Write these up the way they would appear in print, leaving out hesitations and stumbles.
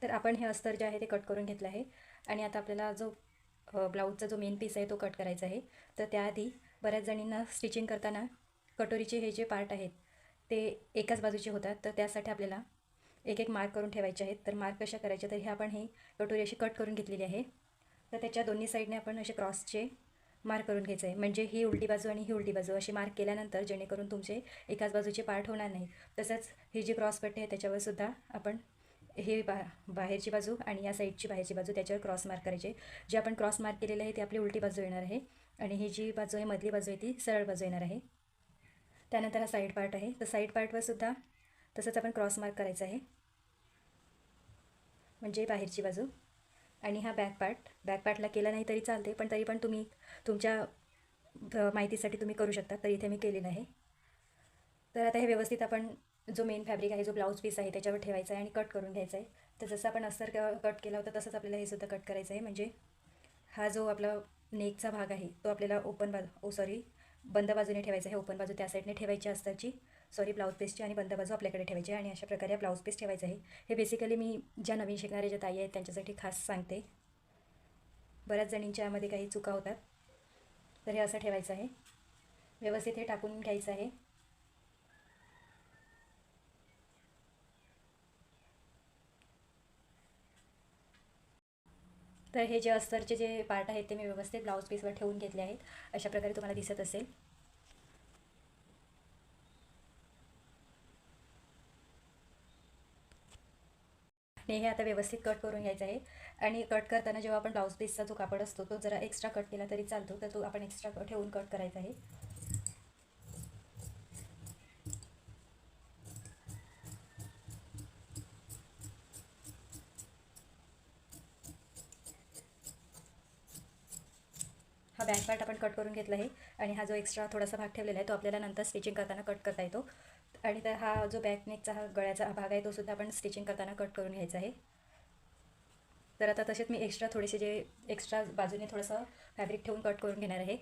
तर आपण हे अस्तर जे आहे ते कट करून घेतलं आहे आणि आता आपल्याला जो ब्लाऊजचा जो मेन पीस आहे तो कट करायचा आहे. तर त्याआधी बऱ्याच जणींना स्टिचिंग करताना कटोरीचे हे जे पार्ट आहेत ते एकाच बाजूचे होतात, तर त्यासाठी आपल्याला एक एक मार्क करून ठेवायचे आहेत. तर मार्क कशा करायचे, तर हे आपण ही कटोरी अशी कट करून घेतलेली आहे. तर त्याच्या दोन्ही साईडने आपण असे क्रॉसचे मार्क करून घ्यायचं आहे. म्हणजे ही उलटी बाजू आणि ही उलटी बाजू अशी मार्क केल्यानंतर जेणेकरून तुमचे एकाच बाजूचे पार्ट होणार नाही. तसंच ही जी क्रॉस पट्टी आहे त्याच्यावर सुद्धा आपण हे बाहेरची बाजू आणि या साईडची बाहेरची बाजू त्याच्यावर क्रॉस मार्क करायचे. जे आपण क्रॉस मार्क केलेलं आहे ते आपली उलटी बाजू येणार आहे आणि ही जी बाजू आहे मधली बाजू आहे ती सरळ बाजू येणार आहे. त्यानंतर हा साईड पार्ट आहे, तर साईड पार्टवर सुद्धा तसंच आपण क्रॉस मार्क करायचा आहे, म्हणजे बाहेरची बाजू. आणि हा बॅक पार्टला केला नाही तरी चालते, पण तरी पण तुम्ही तुमच्या माहितीसाठी तुम्ही करू शकता. तर इथे मी केलेलं आहे. तर आता हे व्यवस्थित आपण जो मेन फॅब्रिक आहे, जो ब्लाऊज पीस आहे त्याच्यावर ठेवायचा आहे आणि कट करून घ्यायचा आहे. तर जसं आपण अस्तर कट केला होता तसंच आपल्याला हे सुद्धा कट करायचं आहे. म्हणजे हा जो आपला नेकचा भाग आहे तो आपल्याला बंद बाजूने ठेवायचा आहे. ओपन बाजू त्या साईडने ठेवायची अस्तरची, ब्लाऊज पीसची, आणि बंद बाजू आपल्याकडे ठेवायची आहे. आणि अशा प्रकारे ब्लाऊज पीस ठेवायचं आहे. हे बेसिकली मी ज्या नवीन शिकणाऱ्या ज्या ताई आहेत त्यांच्यासाठी खास सांगते. बऱ्याच जणींच्या यामध्ये काही चुका होतात. तर हे असं ठेवायचं आहे, व्यवस्थित हे टाकून घ्यायचं आहे. तर हे जे अस्तरचे जे पार्ट आहेत ते मी व्यवस्थित ब्लाऊज पीसवर ठेवून घेतले आहेत. अशा प्रकारे तुम्हाला दिसत असेल. आणि हे आता व्यवस्थित कट करून घ्यायचं आहे. आणि कट करताना जेव्हा आपण ब्लाऊज पीसचा जो कापड असतो तो जरा एक्स्ट्रा कट केला तरी चालतो, तर तो आपण एक्स्ट्रा ठेवून कट करायचा आहे. हा बॅक पार्ट आपण कट करून घेतला आहे आणि हा जो एक्स्ट्रा थोडासा भाग ठेवलेला आहे तो आपल्याला नंतर स्टिचिंग करताना कट करता येतो. आणि तर हा जो बॅक नेकचा हा गळ्याचा भाग आहे तो सुद्धा आपण स्टिचिंग करताना कट करून घ्यायचा आहे. तर आता तसेच मी थोडेसे जे एक्स्ट्रा बाजूने थोडंसं फॅब्रिक ठेवून कट करून घेणार आहे.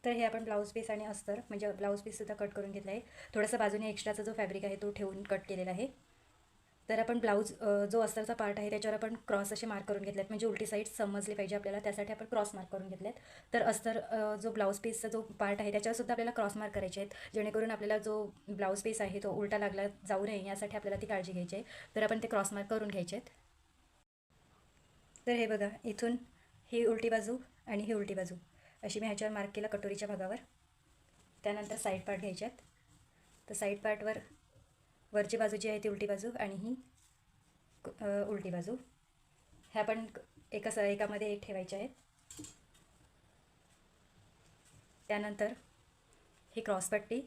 तर हे आपण ब्लाऊज पीस आणि अस्तर म्हणजे ब्लाऊज पीससुद्धा कट करून घेतला आहे. थोडासा बाजूने एक्स्ट्राचा जो फॅब्रिक आहे तो ठेवून कट केलेला आहे. तर आपण जो अस्तरचा पार्ट आहे त्याच्यावर आपण क्रॉस असे मार्क करून घेतलेत, म्हणजे उलटी साईड समजली पाहिजे आपल्याला, त्यासाठी आपण क्रॉस मार्क करून घेतलेत. तर जो ब्लाऊज पीसचा जो पार्ट आहे त्याच्यावरसुद्धा आपल्याला क्रॉस मार्क करायचे आहेत, जेणेकरून आपल्याला जो ब्लाऊज पीस आहे तो उलटा लागला जाऊ नये यासाठी आपल्याला ती काळजी घ्यायची आहे. तर आपण ते क्रॉस मार्क करून घ्यायचे आहेत. तर हे बघा, इथून ही उलटी बाजू आणि ही उलटी बाजू अशी मी ह्याच्यावर मार्क केला कटोरीच्या भागावर. त्यानंतर साईड पार्ट घ्यायच्यात. तर साईड पार्टवर वरची बाजू जी आहे ती उलटी बाजू आणि ही उलटी बाजू ह्या पण एकामध्ये एक ठेवायच्या आहेत. त्यानंतर ही क्रॉसपट्टी,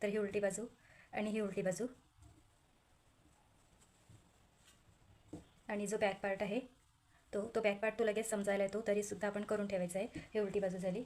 तर ही उलटी बाजू आणि ही उलटी बाजू, आणि जो बॅक पार्ट आहे तो बॅक पार्ट तो लगेच समजायला येतो तरीसुद्धा आपण करून ठेवायचा आहे. ही उलटी बाजू झाली.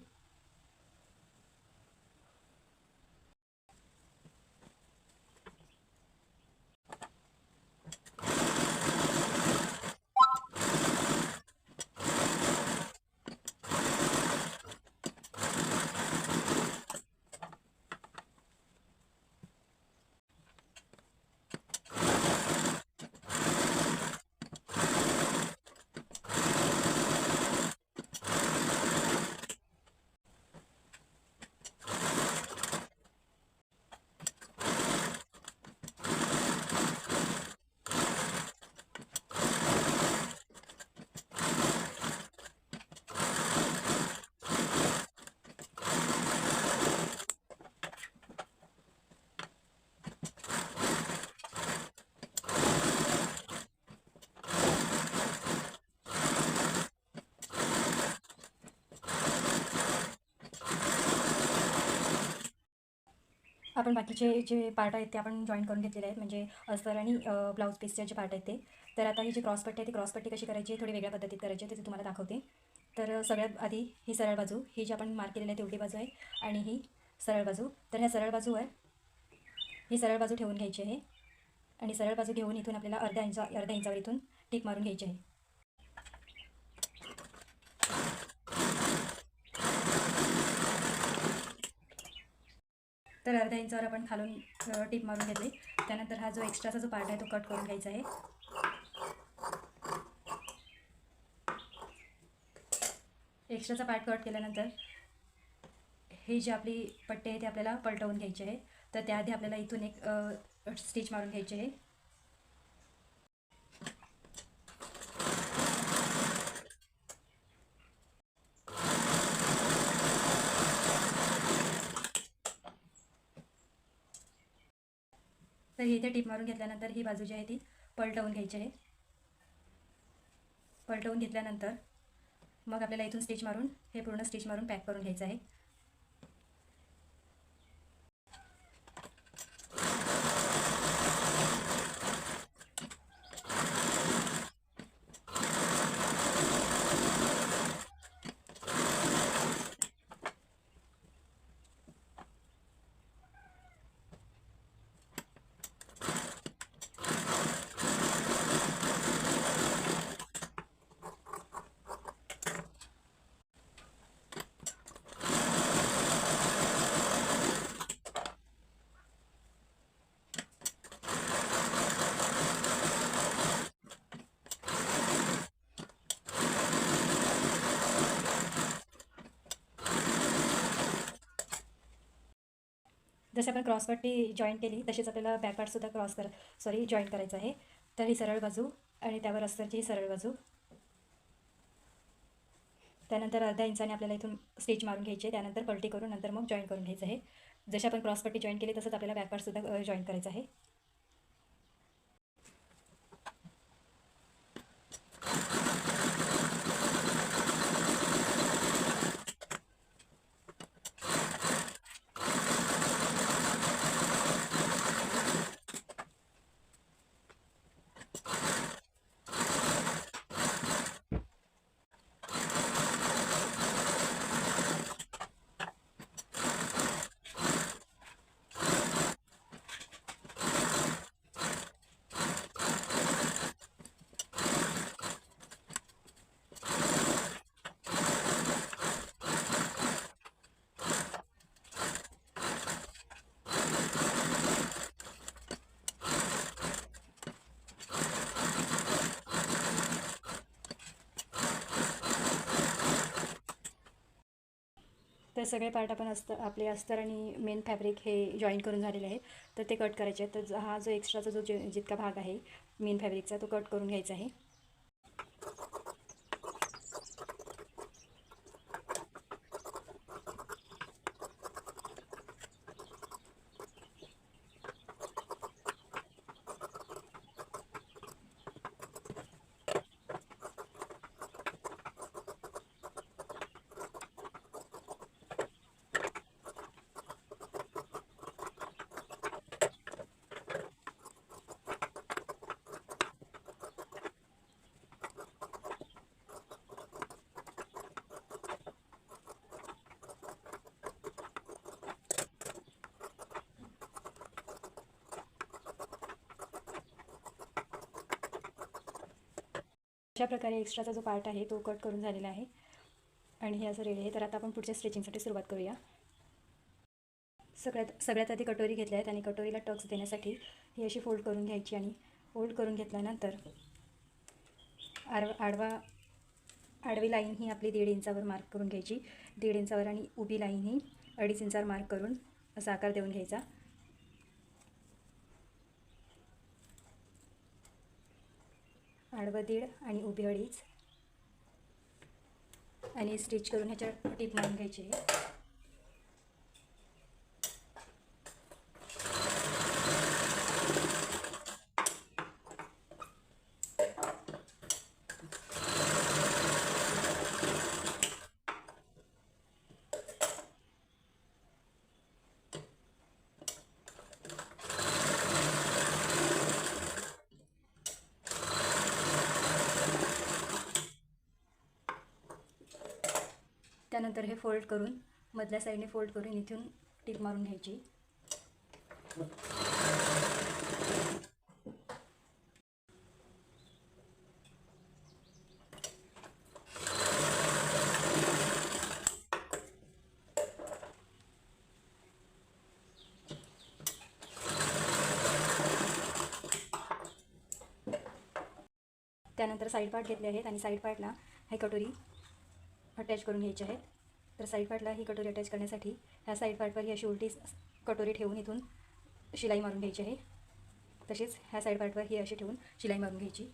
आपण बाकीचे जे पार्ट आहेत ते आपण जॉईन करून घेतलेले आहेत, म्हणजे अस्तर आणि ब्लाऊज पीसचे जे पार्ट आहेत ते. तर आता ही जी क्रॉसपट्टी आहे ती क्रॉसपट्टी कशी करायची थोडी वेगळ्या पद्धतीत करायची ते तुम्हाला दाखवते. तर सगळ्यात आधी ही सरळ बाजू, ही जी आपण मार्क केलेली आहे ती उलटी बाजू आहे, आणि ही सरळ बाजू. तर ह्या सरळ बाजूवर ही सरळ बाजू ठेवून घ्यायची आहे, आणि सरळ बाजू घेऊन इथून आपल्याला अर्ध्या इंचावर इथून टिक मारून घ्यायची आहे. तर अर्ध्या इंचावर आपण खालून टिप मारून घेतली. त्यानंतर हा जो एक्स्ट्राचा जो पार्ट आहे तो कट करून घ्यायचा आहे. एक्स्ट्राचा पार्ट कट केल्यानंतर ही जी आपली पट्टी आहे ती आपल्याला पलटवून घ्यायची आहे. तर त्याआधी आपल्याला इथून एक स्टिच मारून घ्यायची आहे. तर इथे टिप मारून घेतल्यानंतर ही बाजू जी आहे ती पलटवून घ्यायची आहे. पलटवून घेतल्यानंतर मग आपल्याला इथून स्टिच मारून हे पूर्ण स्टिच मारून पॅक करून घ्यायचं आहे. जसे आपण क्रॉसपट्टी जॉईन केली तशीच आपल्याला बॅक पार्टसुद्धा जॉईन करायचं आहे. तर ही सरळ बाजू आणि त्यावर अस्तरची ही सरळ बाजू. त्यानंतर अर्ध्या इंचाने आपल्याला इथून स्टिच मारून घ्यायचे. त्यानंतर पलटी करून नंतर मग जॉईन करून घ्यायचं आहे. जसे आपण क्रॉसपट्टी जॉईन केली तसंच आपल्याला बॅक पार्टसुद्धा जॉईन करायचं आहे. तर सगळे पार्ट आपण आपले अस्तर आणि मेन फॅब्रिक हे जॉईन करून झालेले आहेत. तर ते कट करायचे आहेत. तर हा जो एक्स्ट्राचा जितका भाग आहे मेन फॅब्रिकचा तो कट करून घ्यायचा आहे. अशा प्रकारे एक्स्ट्राचा जो पार्ट आहे तो कट करून झालेला आहे आणि हे असं रेडी आहे. तर आता आपण पुढच्या स्टिचिंगसाठी सुरुवात करूया. सगळ्यात आधी कटोरी घेतल्या आहेत आणि कटोरीला टक्स देण्यासाठी ही अशी फोल्ड करून घ्यायची, आणि फोल्ड करून घेतल्यानंतर आडवी लाईन ही आपली 1.5 इंचावर मार्क करून घ्यायची. 1.5 इंचावर, आणि उभी लाईन ही 2.5 इंचावर मार्क करून असा आकार देऊन घ्यायचा. आडवं 1.5 आणि उभी 2.5, आणि स्टिच करून ह्याच्या टीप मारून घ्यायची. त्यानंतर हे फोल्ड करून मधल्या साईडने फोल्ड करून इथून टिप मारून घ्यायची. त्यानंतर साईड पार्ट घेतले आहेत आणि साईड पार्टला ही कटोरी अटॅच करून घ्यायची आहेत. तर साईड पार्टला ही कटोरी अटॅच करण्यासाठी ह्या साईड पार्टवर ही अशी उलटी कटोरी ठेवून इथून शिलाई मारून घ्यायची आहे. तसेच ह्या साईड पार्टवर ही अशी ठेवून शिलाई मारून घ्यायची.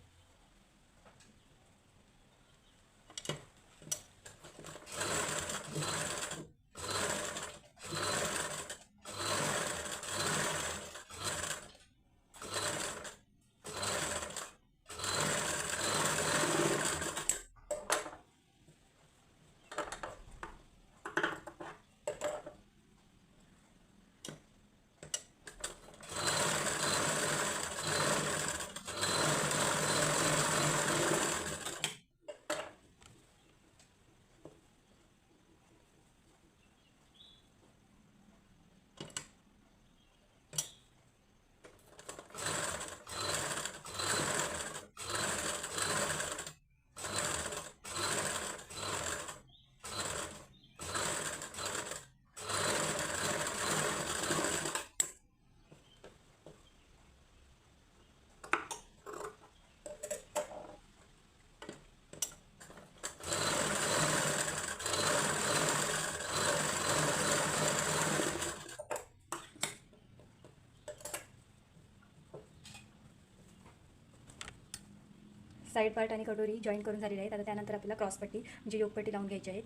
साईड पार्ट आणि कटोरी जॉईन करून झालेले आहेत. आता त्यानंतर आपल्याला क्रॉसपट्टी म्हणजे योगपट्टी लावून घ्यायची आहेत.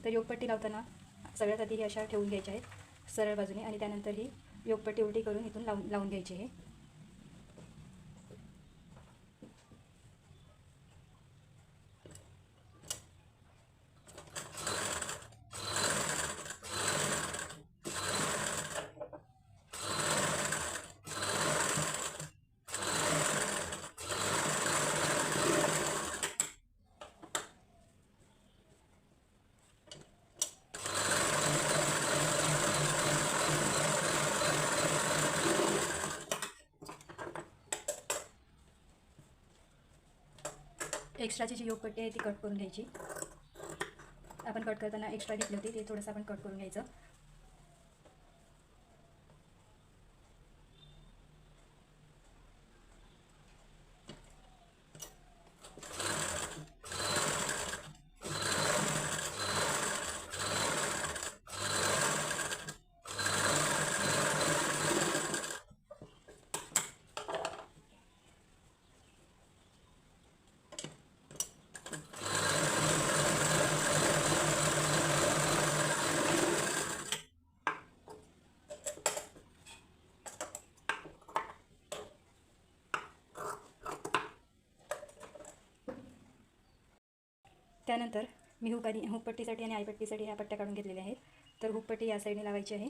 तर योगपट्टी लावताना सगळ्यात आधी ही अशा ठेवून घ्यायच्या आहेत सरळ बाजूने आणि त्यानंतर ही योगपट्टी उलटी करून इथून लावून घ्यायची आहे. एक्स्ट्राची जी योगपट्टी आहे ती कट करून घ्यायची. आपण कट करताना एक्स्ट्रा घेतली होती ते थोडंसं आपण कट करून घ्यायचं. त्यानंतर मी हुकपट्टीसाठी आणि आयपट्टीसाठी ह्या पट्ट्या काढून घेतलेल्या आहेत. तर हुकपट्टी या साईडने लावायची आहे.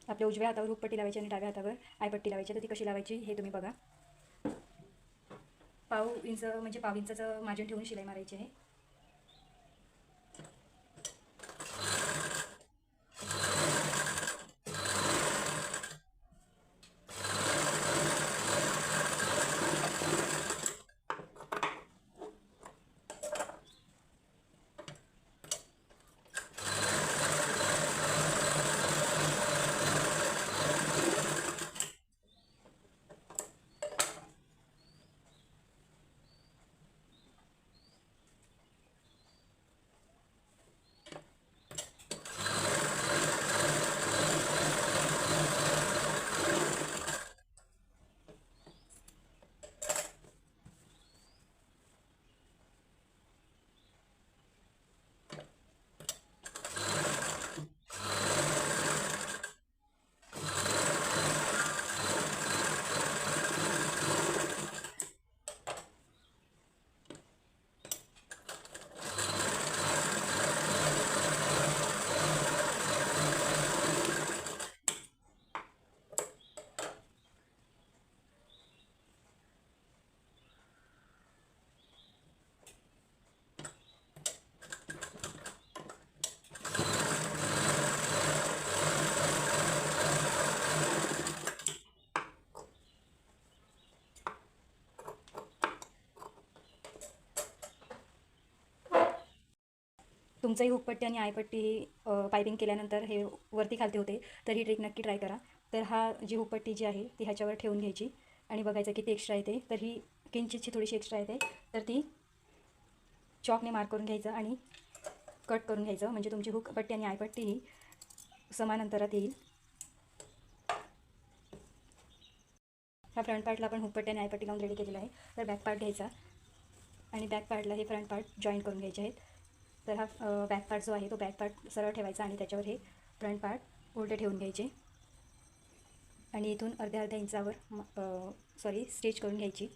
आपल्या उजव्या हातावर हुकपट्टी लावायची आणि डाव्या हातावर आयपट्टी लावायची. तर ती कशी लावायची हे तुम्ही बघा. पाव इंचाचं मार्जिन ठेवून शिलाई मारायची आहे. तुमचंही हुकपट्टी आणि आयपट्टी ही पायपिंग केल्यानंतर हे वरती खालते होते, तर ही ट्रिक नक्की ट्राय करा. तर हा जी हुकपट्टी जी आहे ती ह्याच्यावर ठेवून घ्यायची आणि बघायचं किती एक्स्ट्रा येते. तर ही किंचितची थोडीशी एक्स्ट्रा येते, तर ती चॉकने मार्क करून घ्यायचं आणि कट करून घ्यायचं, म्हणजे तुमची हुकपट्टी आणि आयपट्टी ही समान अंतरात येईल. ह्या फ्रंट पार्टला आपण हुकपट्टी आणि आयपट्टी लावून रेडी केलेला आहे. तर बॅक पार्ट घ्यायचा आणि बॅक पार्टला हे फ्रंट पार्ट जॉईन करून घ्यायचे आहेत. तर हा बॅक पार्ट जो आहे तो बॅक पार्ट सरळ ठेवायचा आणि त्याच्यावर हे फ्रंट पार्ट उलटे ठेवून घ्यायचे आणि इथून अर्ध्या अर्ध्या इंचावर स्टिच करून घ्यायची.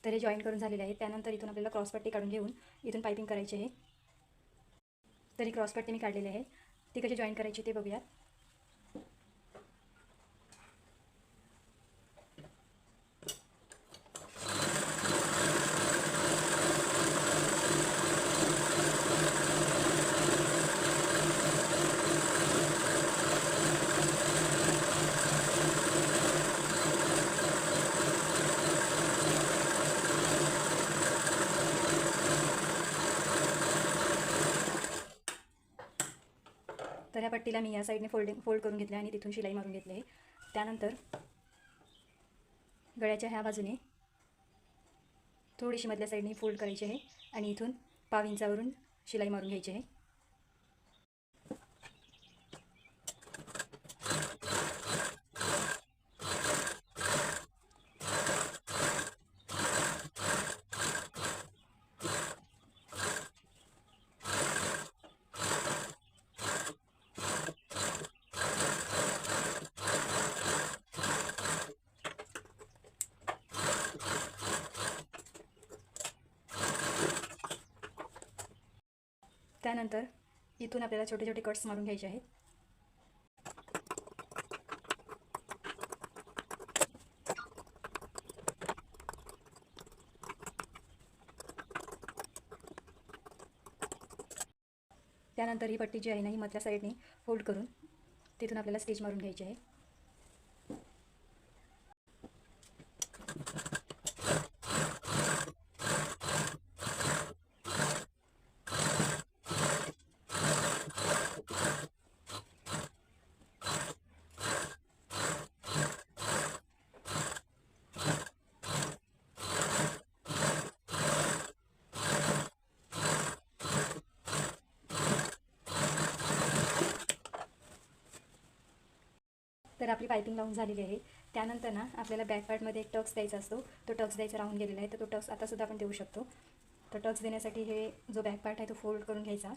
तर हे जॉईन करून झालेले आहे. त्यानंतर इथून आपल्याला क्रॉसपट्टी काढून घेऊन इथून पायपिंग करायची आहे. तर ही क्रॉसपट्टी मी काढलेली आहे, ती कशी जॉईन करायची ते बघूयात. तर ह्या पट्टीला मी या साईडने फोल्ड करून घेतले आणि तिथून शिलाई मारून घेतली आहे. त्यानंतर गळ्याच्या ह्या बाजूने थोडीशी मधल्या साईडने फोल्ड करायची आहे आणि इथून पाव इंचावरून शिलाई मारून घ्यायची आहे. त्यानंतर इथून आपल्याला छोटे छोटे कट्स मारून घ्यायचे आहेत. त्यानंतर ही पट्टी जी आहे ना ही मधल्या साईडने फोल्ड करून तिथून आपल्याला स्टिच मारून घ्यायची आहे. तर आपली पायपिंग लावून झालेली आहे. त्यानंतर ना आपल्याला बॅक पार्टमध्ये एक टक्स द्यायचा असतो, तो टक्स द्यायचा राहून गेलेला आहे. तर तो टक्स आतासुद्धा आपण देऊ शकतो. तर टक्स देण्यासाठी हे जो बॅक पार्ट आहे तो फोल्ड करून घ्यायचा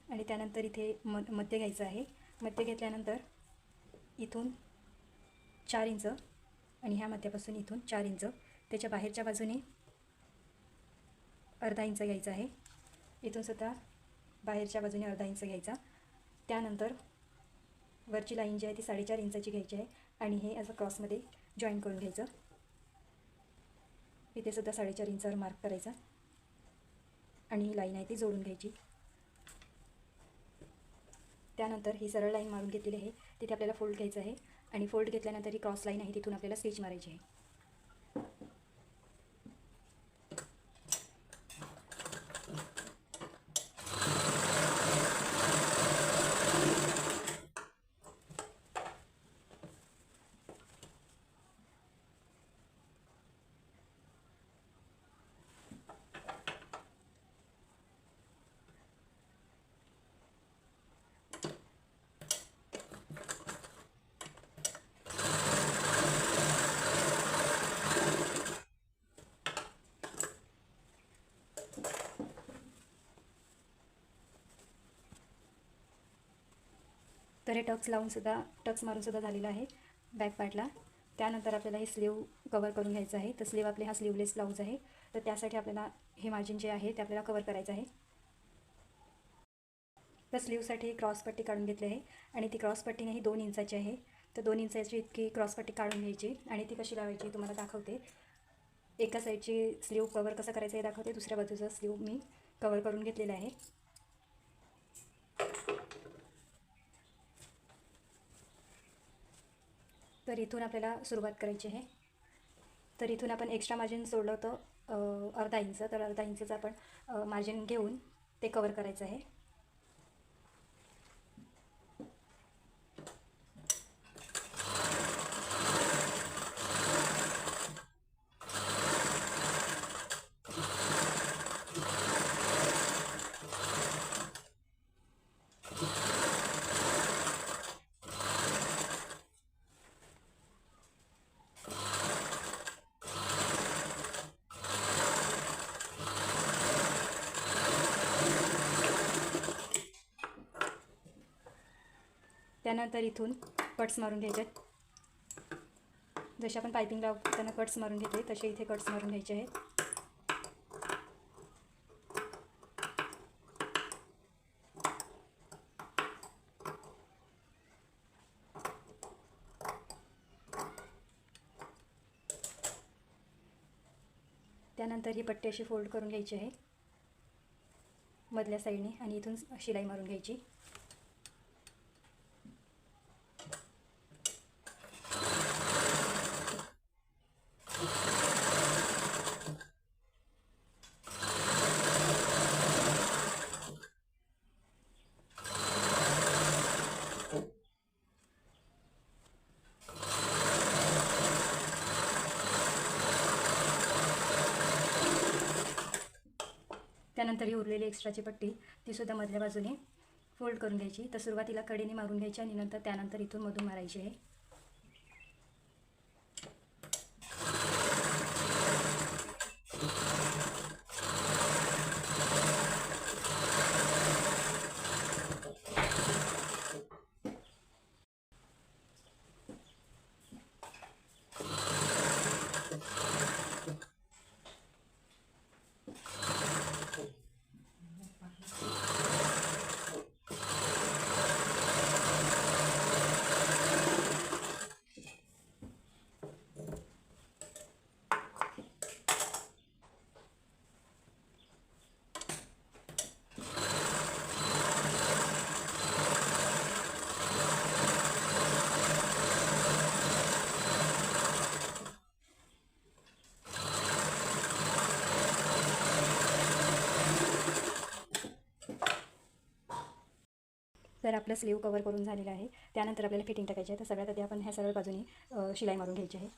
आणि त्यानंतर इथे मध्य घ्यायचं आहे. मध्य घेतल्यानंतर इथून 4 इंच आणि ह्या मध्यापासून इथून 4 इंच, त्याच्या बाहेरच्या बाजूने अर्धा इंच घ्यायचा आहे. इथून सुद्धा बाहेरच्या बाजूने अर्धा इंच घ्यायचा. त्यानंतर वरची लाईन जी आहे ती 4.5 इंचाची घ्यायची आहे आणि हे असं क्रॉसमध्ये जॉईन करून घ्यायचं. इथे सुद्धा 4.5 इंचावर मार्क करायचा आणि ही लाईन आहे ती जोडून घ्यायची. त्यानंतर ही सरळ लाईन मारून घेतलेली आहे, तिथे आपल्याला फोल्ड घ्यायचं आहे आणि फोल्ड घेतल्यानंतर ही क्रॉस लाईन आहे तिथून आपल्याला स्टिच मारायची आहे. तर हे टक्स मारूनसुद्धा झालेलं आहे बॅक पार्टला. त्यानंतर आपल्याला हे स्लीव कवर करून घ्यायचं आहे. तर स्लीव आपले हा स्लीवलेस ब्लाऊज आहे, तर त्यासाठी आपल्याला हे मार्जिन जे आहे ते आपल्याला कवर करायचं आहे. तर स्लीवसाठी क्रॉसपट्टी काढून घेतली आहे आणि ती क्रॉसपट्टीने ही 2 इंचाची आहे. तर 2 इंचाची इतकी क्रॉसपट्टी काढून घ्यायची आणि ती कशी लावायची तुम्हाला दाखवते. एका साईडची स्लीव कवर कसं करायचं हे दाखवते, दुसऱ्या बाजूचं स्लीव मी कवर करून घेतलेलं आहे. तर इथून आपल्याला सुरुवात करायची आहे. तर इथून आपण एक्स्ट्रा मार्जिन सोडलं होतं अर्धा इंच, तर अर्धा इंचचं आपण मार्जिन घेऊन ते कवर करायचं आहे. त्यानंतर इथून कट्स मारून घ्यायचे आहेत. जसे आपण पायपिंग लावताना कट्स मारून घेते तसे इथे कट्स मारून घ्यायचे आहेत. त्यानंतर ही पट्टी अशी फोल्ड करून घ्यायची आहे मधल्या साईडने आणि इथून शिलाई मारून घ्यायची. त्यानंतर ही उरलेली एक्स्ट्राची पट्टी तीसुद्धा मधल्या बाजूने फोल्ड करून घ्यायची. तर सुरुवातीला कडेने मारून घ्यायची आणि नंतर त्यानंतर इथून मधून मारायची आहे. तर आपलं स्लीव कवर करून झालेलं आहे. त्यानंतर आपल्याला फिटिंग टाकायची आहे. तर सगळ्यात आधी आपण ह्या सरळ बाजूने शिलाई मारून घ्यायची आहे.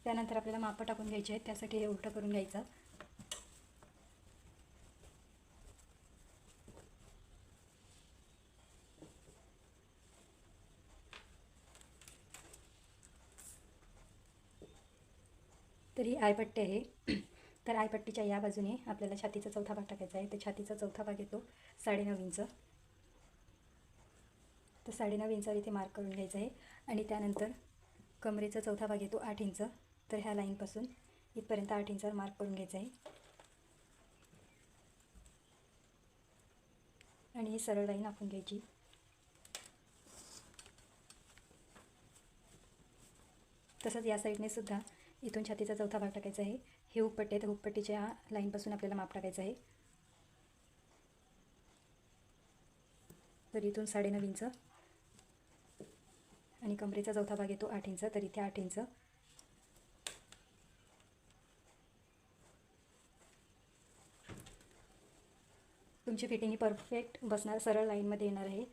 त्यानंतर आपल्याला मापं टाकून घ्यायचे आहेत. त्यासाठी हे उलटं करून घ्यायचं. तर ही आयपट्टी आहे. तर आयपट्टीच्या या बाजूने आपल्याला छातीचा चौथा भाग टाकायचा आहे. तर छातीचा चौथा भाग येतो 9.5 इंच. तर 9.5 इंचावर इथे मार्क करून घ्यायचं आहे. आणि त्यानंतर कमरेचा चौथा भाग येतो 8 इंच. तर ह्या लाईनपासून इथपर्यंत 8 इंचावर मार्क करून घ्यायचं आहे. आणि ही सरळ लाईन आखून घ्यायची. तसंच या साईडने सुद्धा इथून छातीचा चौथा भाग टाकायचा आहे. ही हुकपट्टी आहे. तर हुकपट्टीच्या ह्या लाईनपासून आपल्याला माप टाकायचं आहे. तर इथून 9.5 इंच आणि कमरेचा चौथा भाग येतो 8 इंच. तर इथे 8 इंच. तुमची फिटिंग ही परफेक्ट बसणार, सरळ लाईनमध्ये येणार आहे.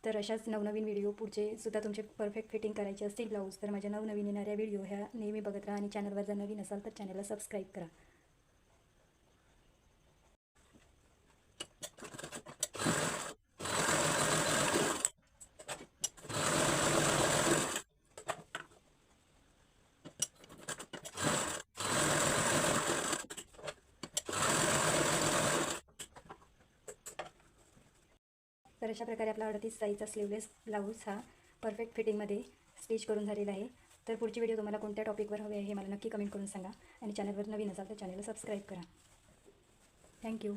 तर अशाच नवनवीन व्हिडिओ पुढचे सुद्धा तुमचे परफेक्ट फिटिंग करायचे असतील ब्लाऊज तर माझ्या नवनवीन येणाऱ्या व्हिडिओ ह्या नेहमी बघत राहा आणि चॅनलवर जर नवीन असाल तर चॅनलला सबस्क्राईब करा. तर अशा प्रकारे आपला 38 साईजचा स्लीवलेस ब्लाऊज हा परफेक्ट फिटिंगमध्ये स्टिच करून झालेला आहे. तर पुढची व्हिडिओ तुम्हाला कोणत्या टॉपिकवर हवे आहे हे मला नक्की कमेंट करून सांगा आणि चॅनलवर नवीन असाल तर चॅनलला सबस्क्राईब करा. थँक्यू.